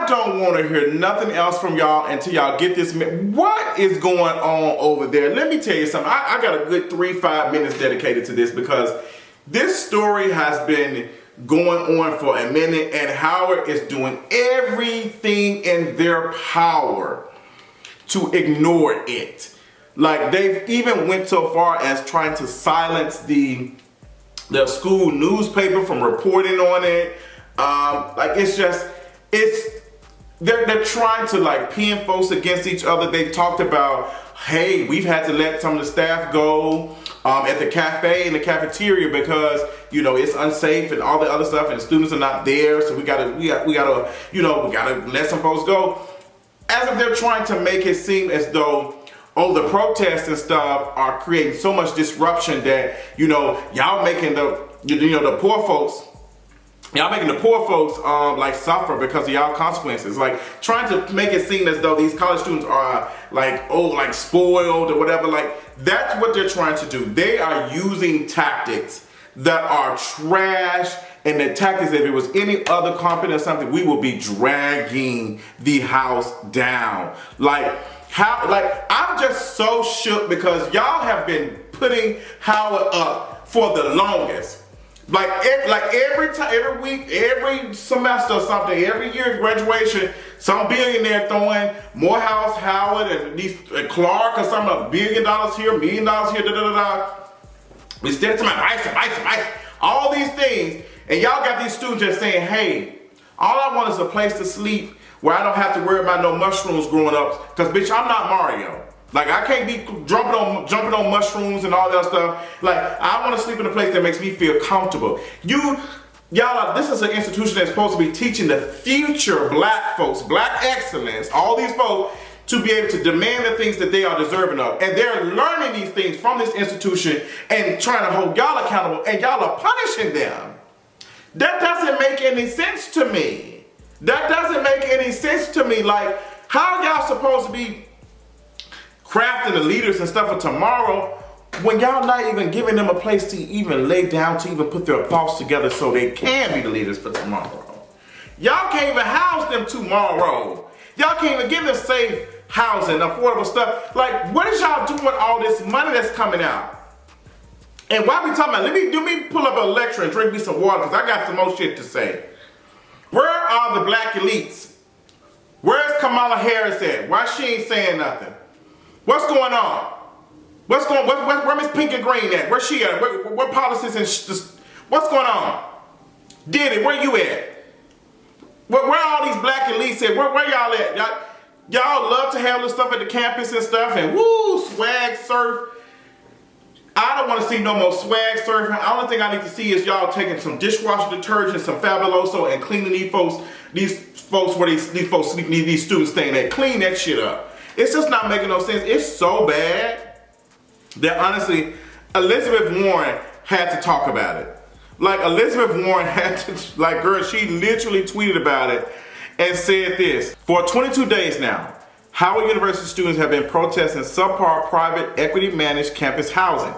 don't want to hear nothing else from y'all until y'all get this. What is going on over there? Let me tell you something. I got a good 3-5 minutes dedicated to this because this story has been going on for a minute, and Howard is doing everything in their power to ignore it. Like, they've even went so far as trying to silence the school newspaper from reporting on it. They're trying to like pin folks against each other. They talked about, hey, we've had to let some of the staff go at the cafe and the cafeteria because, you know, it's unsafe and all the other stuff, and the students are not there, so we gotta let some folks go. As if they're trying to make it seem as though, oh, the protests and stuff are creating so much disruption that, you know, y'all making the poor folks like suffer because of y'all consequences. Like, trying to make it seem as though these college students are like, oh, like spoiled or whatever. Like, that's what they're trying to do. They are using tactics that are trash, and the tactics, if it was any other company or something, we will be dragging the house down. I'm just so shook because y'all have been putting Howard up for the longest. Like every time, every week, every semester or something, every year at graduation, some billionaire throwing Morehouse, Howard, and Clark or something, $1 billion here, $1 million here, We instead of ice, all these things, and y'all got these students just saying, hey, all I want is a place to sleep where I don't have to worry about no mushrooms growing up, because bitch, I'm not Mario. Like, I can't be jumping on mushrooms and all that stuff. Like, I want to sleep in a place that makes me feel comfortable. Y'all, this is an institution that's supposed to be teaching the future black folks, black excellence, all these folks, to be able to demand the things that they are deserving of. And they're learning these things from this institution and trying to hold y'all accountable, and y'all are punishing them. That doesn't make any sense to me. That doesn't make any sense to me. Like, how y'all supposed to be crafting the leaders and stuff for tomorrow when y'all not even giving them a place to even lay down, to even put their thoughts together so they can be the leaders for tomorrow? Y'all can't even house them tomorrow. Y'all can't even give them safe housing, affordable stuff. Like, what is y'all doing with all this money that's coming out? And while we talking about, let me pull up a lecture and drink me some water, because I got some more shit to say. Where are the black elites? Where's Kamala Harris at? Why she ain't saying nothing? What's going on? Where Miss Pink and Green at? Where's she at? What policies and what's going on? Diddy, where you at? Where all these black elites at? Where y'all at? Y'all love to have this stuff at the campus and stuff, and woo, swag surf. I don't want to see no more swag surfing. The only thing I need to see is y'all taking some dishwasher detergent, some Fabuloso, and cleaning these folks where these folks sleep, these students staying at. Clean that shit up. It's just not making no sense. It's so bad that honestly, Elizabeth Warren had to talk about it. Like, Elizabeth Warren had to, like, girl, she literally tweeted about it and said this: for 22 days now, Howard University students have been protesting subpar private equity managed campus housing.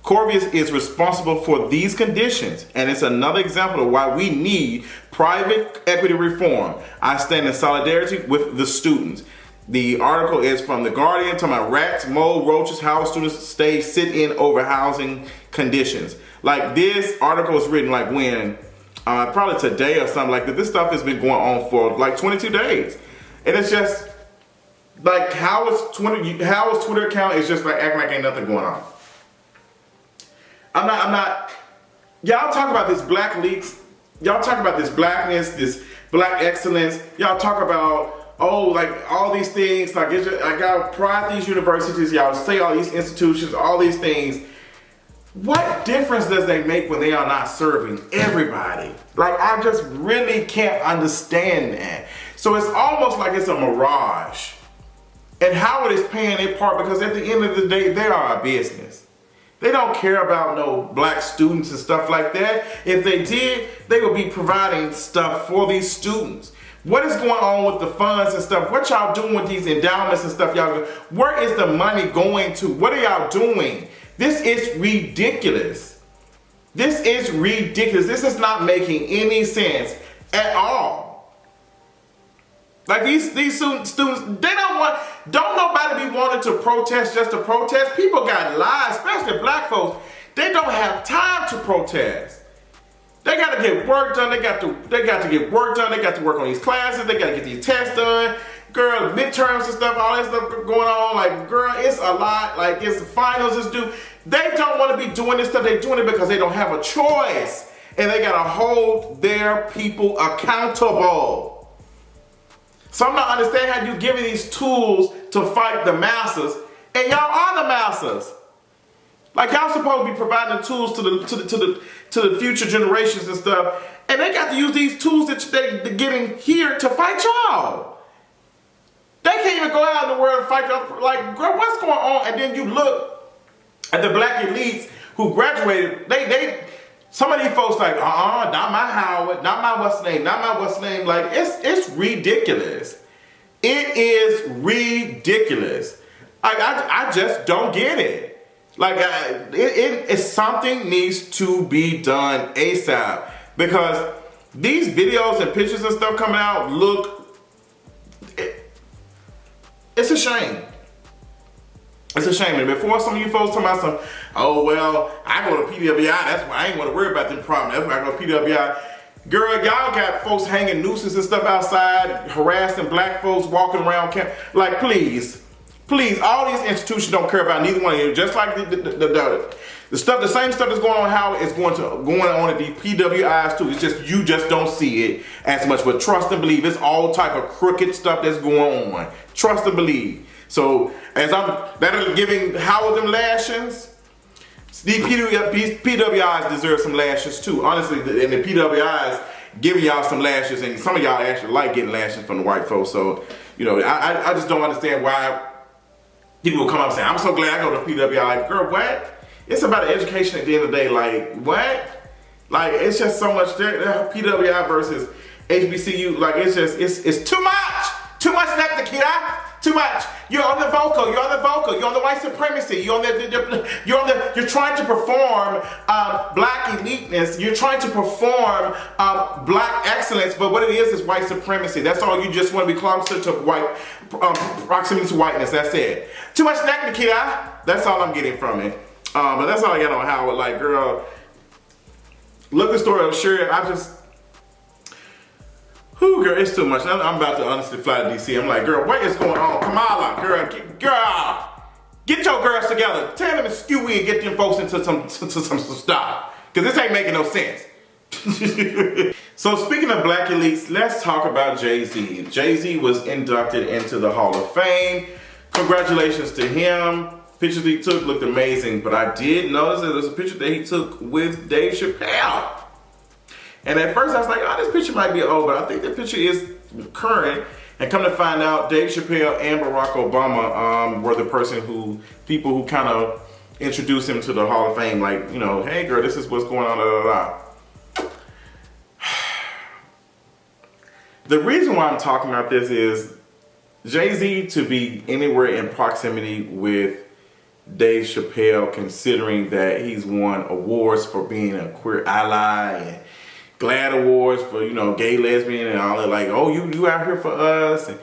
Corvius is responsible for these conditions, and it's another example of why we need private equity reform. I stand in solidarity with the students. The article is from The Guardian, talking about rats, mold, roaches, how students sit in over housing conditions. Like, this article was written like when, probably today or something like that. This stuff has been going on for like 22 days. And it's just, like, Howard's Twitter account is just like acting like ain't nothing going on. I'm not, y'all talk about this black elites, y'all talk about this blackness, this black excellence, y'all talk about, oh, like all these things, like it's just, I gotta pride these universities, y'all say all these institutions, all these things. What difference does they make when they are not serving everybody? Like, I just really can't understand that. So it's almost like it's a mirage. And Howard is paying their part because at the end of the day, they are a business. They don't care about no black students and stuff like that. If they did, they would be providing stuff for these students. What is going on with the funds and stuff? What y'all doing with these endowments and stuff? Y'all, where is the money going to? What are y'all doing? This is ridiculous. This is ridiculous. This is not making any sense at all. Like these students, they don't nobody be wanting to protest just to protest. People got lives, especially black folks. They don't have time to protest. They got to get work done. They got to get work done. They got to work on these classes. They got to get these tests done. Girl, midterms and stuff, all that stuff going on. Like, girl, it's a lot. Like, it's the finals is due. They don't want to be doing this stuff. They're doing it because they don't have a choice. And they got to hold their people accountable. So I'm not understanding how you giving these tools to fight the masses. And y'all are the masses. Like, y'all supposed to be providing the tools to the future generations and stuff, and they got to use these tools that they're getting here to fight y'all. They can't even go out in the world and fight y'all. Like, girl, what's going on? And then you look at the black elites who graduated. Some of these folks like, not my Howard, not my what's name. Like, it's ridiculous. It is ridiculous. I just don't get it. Like, something needs to be done ASAP, because these videos and pictures and stuff coming out it's a shame. It's a shame. And before some of you folks talking about oh, well, I go to PWI, that's why I ain't want to worry about them problems. That's why I go to PWI. Girl, y'all got folks hanging nooses and stuff outside, harassing black folks, walking around camp. Like, please, all these institutions don't care about neither one of you. Just like the stuff, the same stuff that's going on how it's going on at the PWIs too. It's just you just don't see it as much. But trust and believe, it's all type of crooked stuff that's going on. Trust and believe. So as that are giving Howard them lashings, these PWIs deserve some lashes too. Honestly, and the PWIs giving y'all some lashes, and some of y'all actually like getting lashes from the white folks. So, you know, I just don't understand why people will come up and say, I'm so glad I go to PWI. Like, girl, what? It's about education at the end of the day. Like, what? Like, it's just so much there. PWI versus HBCU. Like, it's too much. Too much, Nikita. Too much. You're on the vocal. You're on the white supremacy. You're trying to perform black eliteness. You're trying to perform black excellence. But what it is white supremacy. That's all. You just want to be closer to white, proximity to whiteness. That's it. Too much Nikita. That's all I'm getting from it. But that's all I got on Howard. Like, girl, look the story of Sherry. Girl, it's too much. I'm about to honestly fly to DC. I'm like, girl, what is going on? Kamala, girl, get your girls together. Tell them to skew in and get them folks into some stuff. Because this ain't making no sense. So speaking of black elites, let's talk about Jay-Z. Jay-Z was inducted into the Hall of Fame. Congratulations to him. Pictures he took looked amazing, but I did notice that there's a picture that he took with Dave Chappelle. And at first I was like, oh, this picture might be old, but I think the picture is current. And come to find out, Dave Chappelle and Barack Obama were the people who kind of introduced him to the Hall of Fame. Like, you know, hey girl, this is what's going on, da, da, da. The reason why I'm talking about this is Jay-Z to be anywhere in proximity with Dave Chappelle, considering that he's won awards for being a queer ally and GLAAD awards for, you know, gay, lesbian, and all that. Like, oh, you out here for us, and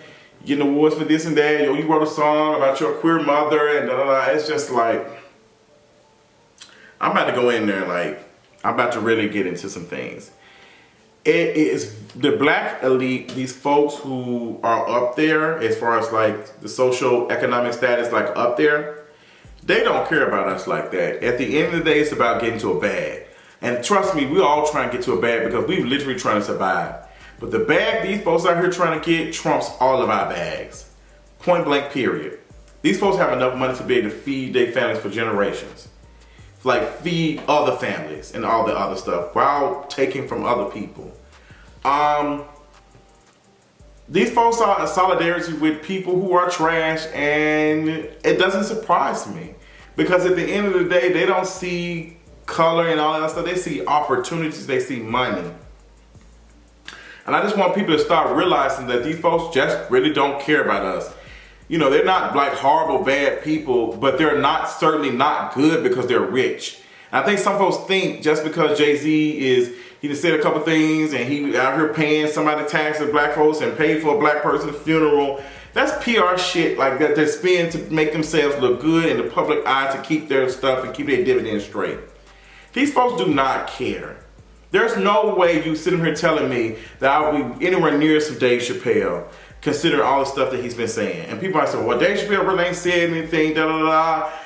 getting awards for this and that. Yo, you wrote a song about your queer mother, and da da da. It's just like, I'm about to go in there, like, I'm about to really get into some things. It is the black elite, these folks who are up there as far as like the social economic status, like up there, they don't care about us like that. At the end of the day, it's about getting to a bag. And trust me, we all trying to get to a bag because we're literally trying to survive. But the bag these folks out here trying to get trumps all of our bags. Point blank, period. These folks have enough money to be able to feed their families for generations. Like, feed other families and all the other stuff while taking from other people. These folks are in solidarity with people who are trash, and it doesn't surprise me. Because at the end of the day, they don't see color and all that stuff. They see opportunities, they see money. And I just want people to start realizing that these folks just really don't care about us. You know, they're not like horrible, bad people, but they're certainly not good because they're rich. And I think some folks think just because Jay-Z is He just said a couple things, and he out here paying somebody taxes, black folks, and paid for a black person's funeral. That's PR shit like that they spend to make themselves look good in the public eye to keep their stuff and keep their dividends straight. These folks do not care. There's no way you sitting here telling me that I would be anywhere near some Dave Chappelle, considering all the stuff that he's been saying. And people might say, well, Dave Chappelle really ain't said anything,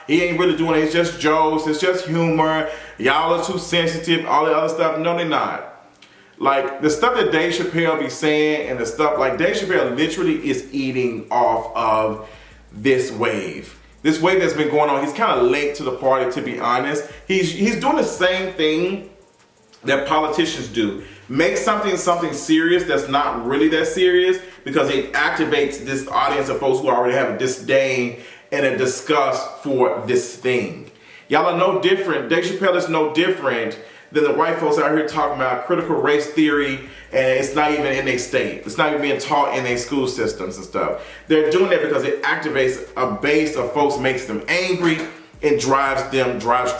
He ain't really doing it. It's just jokes. It's just humor. Y'all are too sensitive. All the other stuff. No, they're not. Like, the stuff that Dave Chappelle be saying and the stuff, like, Dave Chappelle literally is eating off of this wave. This wave that's been going on. He's kind of late to the party, to be honest. He's doing the same thing that politicians do. Make something serious that's not really that serious, because it activates this audience of folks who already have a disdain and a disgust for this thing. Y'all are no different. Dave Chappelle is no different than the white folks out here talking about critical race theory, and it's not even in their state. It's not even being taught in their school systems and stuff. They're doing that because it activates a base of folks, makes them angry, and drives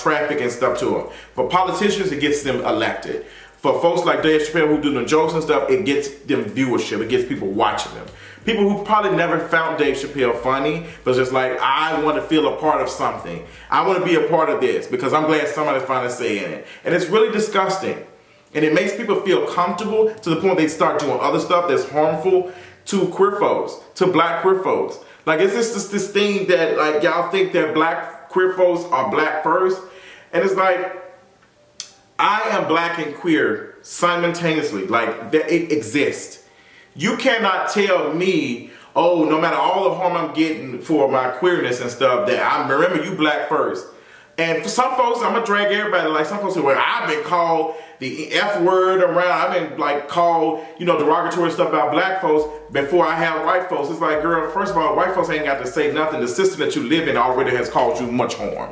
traffic and stuff to them. For politicians, it gets them elected. For folks like Dave Chappelle who do the jokes and stuff, it gets them viewership. It gets people watching them. People who probably never found Dave Chappelle funny, but just like, I want to feel a part of something. I want to be a part of this because I'm glad somebody's finally saying it. And it's really disgusting. And it makes people feel comfortable to the point they start doing other stuff that's harmful to queer folks, to black queer folks. Like, it's just this thing that, like, y'all think that black queer folks are black first. And it's like, I am black and queer simultaneously. Like, that it exists. You cannot tell me, oh, no matter all the harm I'm getting for my queerness and stuff, that I remember you black first. And for some folks, I'm gonna drag everybody. Like, some folks say, well, I've been called the F word around. I've been like called, derogatory stuff about black folks before I have white folks. It's like, girl, first of all, white folks ain't got to say nothing. The system that you live in already has caused you much harm.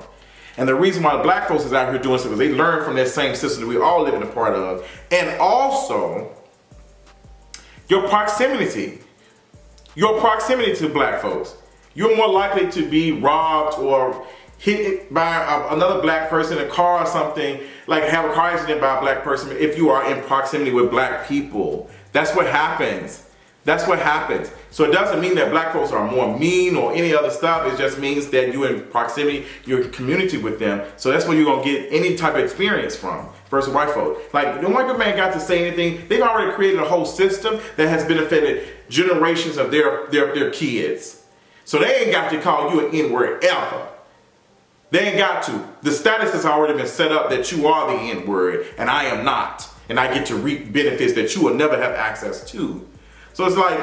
And the reason why the black folks is out here doing stuff is they learn from that same system that we all live in a part of. And also, your proximity to black folks. You're more likely to be robbed or hit by another black person in a car or something, like have a car accident by a black person if you are in proximity with black people. That's what happens. That's what happens. So it doesn't mean that black folks are more mean or any other stuff. It just means that you're in proximity, you're in community with them. So that's where you're going to get any type of experience from versus white folks. Like, the white man got to say anything. They've already created a whole system that has benefited generations of their kids. So they ain't got to call you an N-word ever. They ain't got to. The status has already been set up that you are the N-word and I am not. And I get to reap benefits that you will never have access to. So it's like,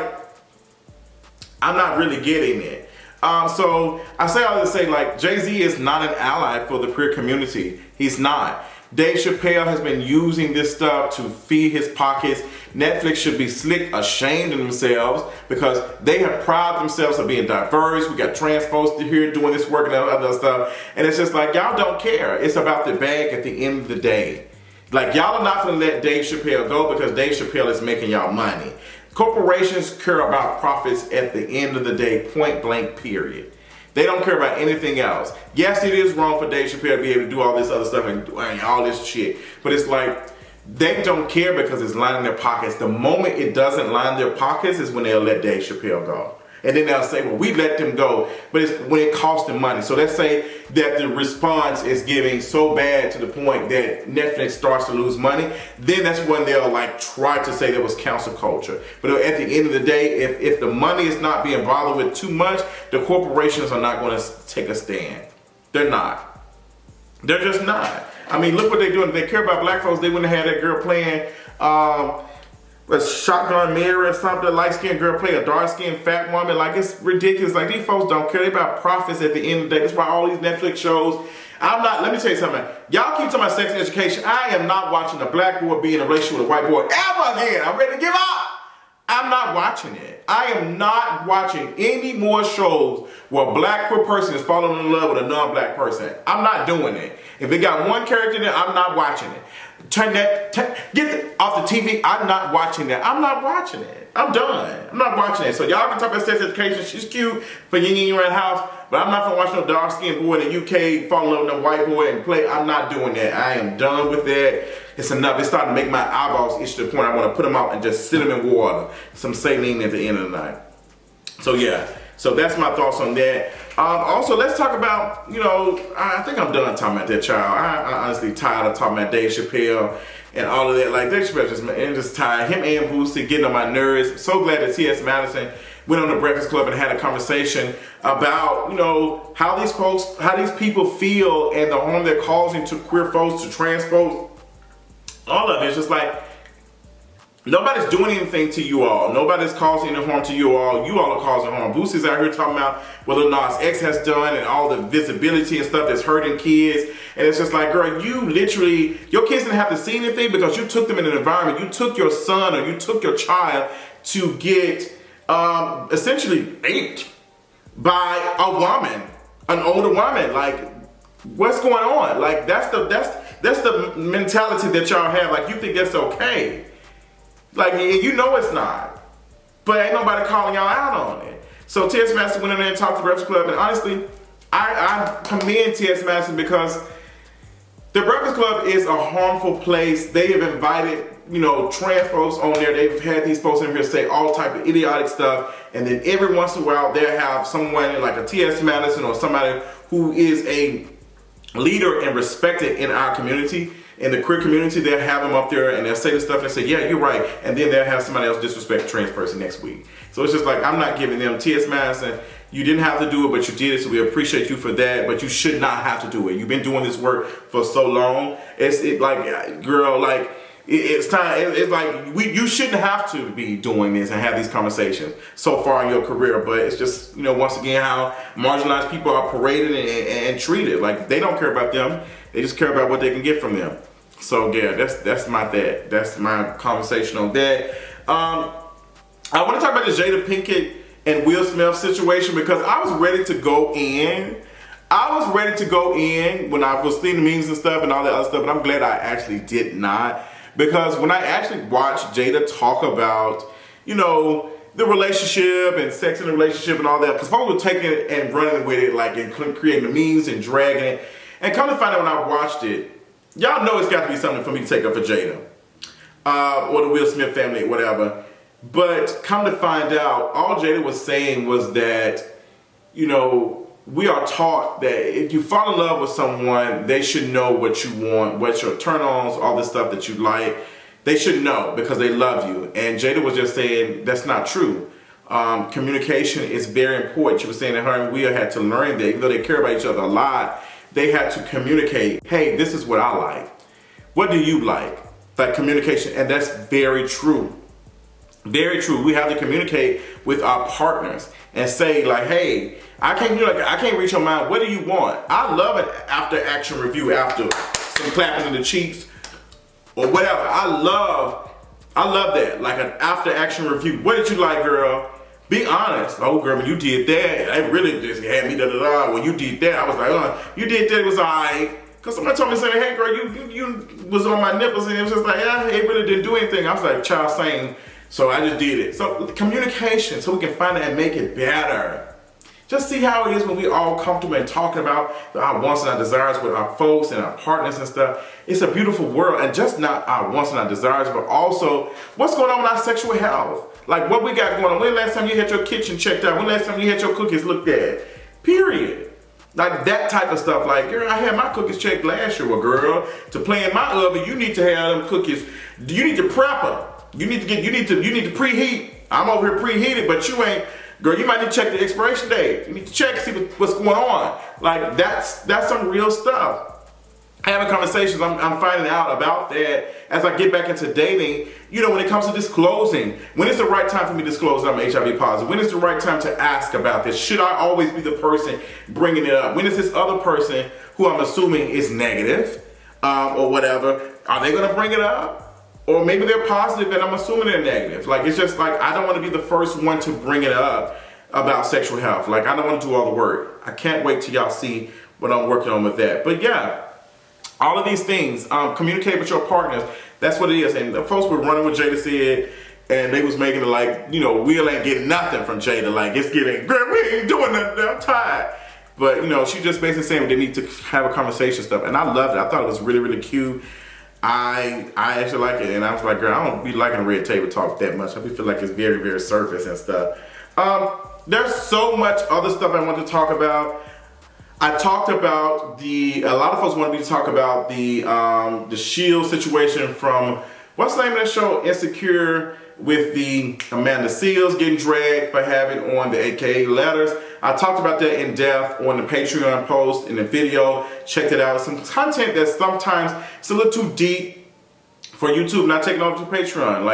I'm not really getting it. So I say all this to say, like, Jay-Z is not an ally for the queer community. He's not. Dave Chappelle has been using this stuff to feed his pockets. Netflix should be slick ashamed of themselves because they have prided themselves of being diverse. We got trans folks here doing this work and other stuff. And it's just like, y'all don't care. It's about the bag at the end of the day. Like, y'all are not going to let Dave Chappelle go because Dave Chappelle is making y'all money. Corporations care about profits at the end of the day, point blank, period. They don't care about anything else. Yes, it is wrong for Dave Chappelle to be able to do all this other stuff and all this shit. But it's like, they don't care because it's lining their pockets. The moment it doesn't line their pockets is when they'll let Dave Chappelle go. And then they'll say, well, we let them go, but it's when it costs them money. So let's say that the response is giving so bad to the point that Netflix starts to lose money. Then that's when they'll like try to say there was cancel culture. But at the end of the day, if the money is not being bothered with too much, the corporations are not going to take a stand. They're not. They're just not. I mean, look what they're doing. If they care about black folks, they wouldn't have had that girl playing a shotgun mirror or something, light-skinned girl play a dark-skinned fat woman. Like, it's ridiculous. Like, these folks don't care. They about profits at the end of the day. That's why all these Netflix shows. Let me tell you something. Y'all keep talking about sex and education. I am not watching a black boy be in a relationship with a white boy ever again. I'm ready to give up. I'm not watching it. I am not watching any more shows where a black queer person is falling in love with a non-black person. I'm not doing it. If they got one character there, I'm not watching it. Get it off the TV. I'm not watching that. I'm not watching it. I'm done. I'm not watching it. So y'all can talk about sex education. She's cute for Ying Ying around the house. but I'm not gonna watch no dark-skinned boy in the UK fall in love with a white boy and play. I'm not doing that. I am done with that. It's enough. It's starting to make my eyeballs itch to the point I want to put them out and just sit them in water. Some saline at the end of the night. So yeah, so that's my thoughts on that. Also, let's talk about, you know, I think I'm done talking about that child. I honestly tired of talking about Dave Chappelle and all of that. Like, Dave Chappelle just tired. Him and Boosie getting on my nerves. So glad that T.S. Madison went on the Breakfast Club and had a conversation about, you know, how these people feel and the harm they're causing to queer folks, to trans folks. All of it. It's just like, nobody's doing anything to you all. Nobody's causing any harm to you all. You all are causing harm. Boosie's out here talking about what Lil Nas X has done and all the visibility and stuff that's hurting kids. And it's just like, girl, you literally, your kids didn't have to see anything because you took them in an environment. You took your son or you took your child to get essentially aped by a woman, an older woman. Like, what's going on? Like, that's the mentality that y'all have. Like, you think that's okay. Like, you know it's not. But ain't nobody calling y'all out on it. So T.S. Madison went in there and talked to the Breakfast Club, and honestly, I commend T.S. Madison because the Breakfast Club is a harmful place. They have invited, you know, trans folks on there. They've had these folks in here say all type of idiotic stuff, and then every once in a while they'll have someone like a T.S. Madison or somebody who is a leader and respected in our community. In the queer community, they'll have them up there and they'll say the stuff and say, yeah, you're right. And then they'll have somebody else disrespect a trans person next week. So it's just like, I'm not giving them T.S. Madison. You didn't have to do it, but you did it. So we appreciate you for that. But you should not have to do it. You've been doing this work for so long. It's like, girl, like, it's time. It's like, you shouldn't have to be doing this and have these conversations so far in your career. But it's just, you know, once again, how marginalized people are paraded and treated. Like, they don't care about them. They just care about what they can get from them. So yeah, that's my conversation on that. I want to talk about the Jada Pinkett and Will Smith situation because I was ready to go in. I was ready to go in when I was seeing the memes and stuff and all that other stuff, but I'm glad I actually did not. Because when I actually watched Jada talk about, you know, the relationship and sex in the relationship and all that, because folks were taking it and running with it, like, and creating the memes and dragging it. And come to find out when I watched it, y'all know it's got to be something for me to take up for Jada. Or the Will Smith family, whatever. But come to find out, all Jada was saying was that, you know, we are taught that if you fall in love with someone, they should know what you want, what your turn-ons, all the stuff that you like. They should know because they love you. And Jada was just saying that's not true. Communication is very important. She was saying that her and Will had to learn that, even though they care about each other a lot, they had to communicate, hey, this is what I like. What do you like? Like communication, and that's very true. Very true. We have to communicate with our partners and say like, hey, I can't reach your mind. What do you want? I love an after action review after some clapping in the cheeks or whatever. I love that. Like an after action review. What did you like, girl? Be honest. Oh, girl, when you did that, it really just had me da-da-da. When you did that, I was like, you did that, it was all right. Because somebody told me, saying, hey, girl, you was on my nipples, and it was just like, yeah, it really didn't do anything. I was like, child saying, so I just did it. So communication, so we can find it and make it better. Just see how it is when we all comfortable and talking about our wants and our desires with our folks and our partners and stuff. It's a beautiful world, and just not our wants and our desires, but also what's going on with our sexual health. Like what we got going on. When last time you had your kitchen checked out? When last time you had your cookies looked at? Period. Like that type of stuff. Like, girl, I had my cookies checked last year. Well, girl, to play in my oven, you need to have them cookies. You need to prep them. You need to preheat. I'm over here preheated, but you ain't. Girl, you might need to check the expiration date. You need to check, see what's going on. Like that's some real stuff. Having conversations, I'm finding out about that as I get back into dating. You know, when it comes to disclosing, when is the right time for me to disclose that I'm HIV positive? When is the right time to ask about this? Should I always be the person bringing it up? When is this other person, who I'm assuming is negative or whatever, are they going to bring it up? Or maybe they're positive and I'm assuming they're negative. Like, it's just like, I don't want to be the first one to bring it up about sexual health. Like, I don't want to do all the work. I can't wait till y'all see what I'm working on with that. But yeah, all of these things, communicate with your partners. That's what it is. And the folks were running with Jada said, and they was making it like, you know, Will ain't getting nothing from Jada. Like, it's getting, girl, we ain't doing nothing. I'm tired. But you know, she just basically saying they need to have a conversation stuff, and I loved it. I thought it was really, really cute. I actually like it, and I was like, girl, I don't be liking red table talk that much. I feel like it's very, very surface and stuff. There's so much other stuff I want to talk about. I talked about a lot of folks wanted me to talk about the Shield situation from, what's the name of that show? Insecure, with the Amanda Seals getting dragged for having on the AKA letters. I talked about that in depth on the Patreon post in the video. Check it out. Some content that sometimes it's a little too deep for YouTube, not taking over to Patreon.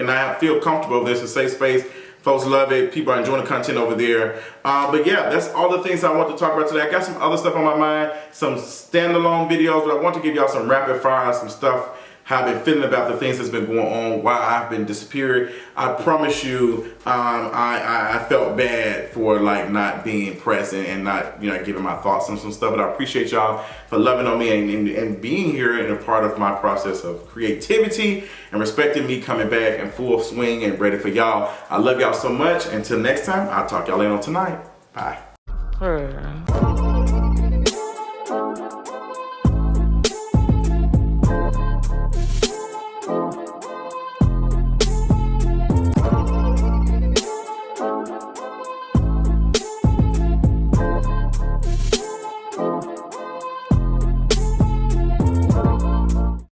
I feel comfortable with this, a safe space. Folks love it. People are enjoying the content over there. But yeah, that's all the things I want to talk about today. I got some other stuff on my mind, some standalone videos, but I want to give y'all some rapid fire, some stuff, how I've been feeling about the things that's been going on, why I've been disappeared. I promise you, I felt bad for like not being present and not, you know, giving my thoughts on some stuff. But I appreciate y'all for loving on me and being here and a part of my process of creativity and respecting me coming back in full swing and ready for y'all. I love y'all so much. Until next time, I'll talk y'all later on tonight. Bye.